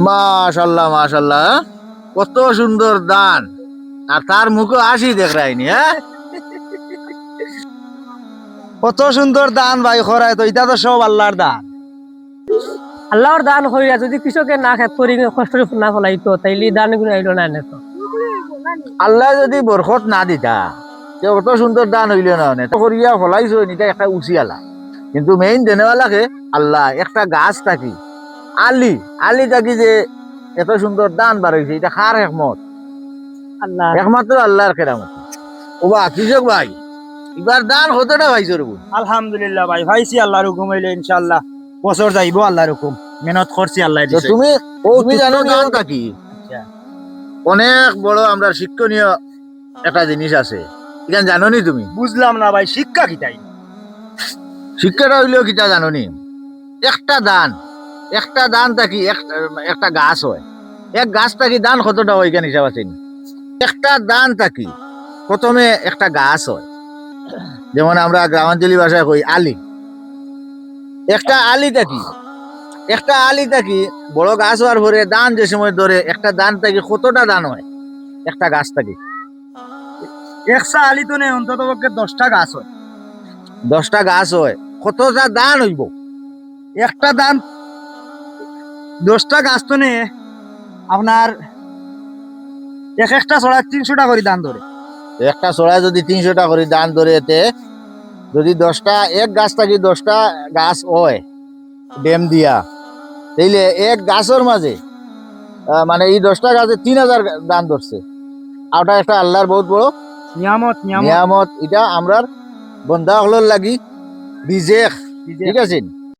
মাশাল্লাহ মাশাল্লাহ, কত সুন্দর দান, আর তার মুখে হাসি দেখায়নি। হ্যাঁ, কত সুন্দর দান ভাই খরায়, তো এটা তো সব আল্লাহর দান। আল্লাহর দান হইয়া যদি কৃষকের না খেত করি কষ্ট না ফলাইতো তাইলে দান গুলো আইলো না তো। আল্লাহ যদি বরকত না দিতা তে কত সুন্দর দান হইল না, করিয়া ফলাইছো এটা একটা উচিয়ালা, কিন্তু মেইন দেনেওয়ালাকে আল্লাহ। একটা গাছ থাকি আলি আলি থাকি যে এত সুন্দর দান বার হয়েছে, এটা কার একমত? আল্লাহ একমাত্র আল্লাহর কেরামত। ও বা কৃষক ভাই, এবার দান কতটা পাইছো রে? আলহামদুলিল্লাহ ভাই, ভাইছি আল্লাহর হুকুম হইলে ইনশাআল্লাহ বছর যাইবো আল্লাহর হুকুম, মেহনত করছি আল্লাহ তো দিছে। তুমি জানো দান থাকি অনেক বড় আমরা শিক্ষণীয় একটা জিনিস আছে, এখানে জানো নি তুমি? বুঝলাম না ভাই, শিক্ষা কি তাই? শিক্ষাটা হইলেও কিটা জানো নি? একটা দান থাকি একটা গাছ হয়, এক গাছ থাকি দান কতটা হয় এখানে হিসাব আছে নি? একটা দান থাকি প্রথমে একটা গাছ হয়, যেমন আমরা গ্রামাঞ্চলী ভাষায় কই আলি। একটা আলি থাকি বড় গাছ হওয়ার পরে দান যে সময় ধরে একটা দান থাকি কতটা দান হয় একটা গাছ থাকি? একশা আলি তো নেই, অন্তত পক্ষে 10টা গাছ হয়। 10টা গাছ হয়, কতটা দান হইব? একটা দান 10টা গাছ তো নেই আপনার একটা ছড়া 300টা করে দান ধরে। একটা ছড়ায় যদি 300টা করে দান ধরে, এতে যদি 10টা এক গাছ থাকি 10টা গাছ হয় ডেম দিয়া, তাইলে এক গাছের মাঝে মানে এই 10টা গাছে 3000 দান ধরছে। আর ওটা একটা আল্লাহর বহুত বড় নিয়ামত নিয়ামত। এটা আমরার বন্ধা হলর লাগি বিজেক, ঠিক আছে।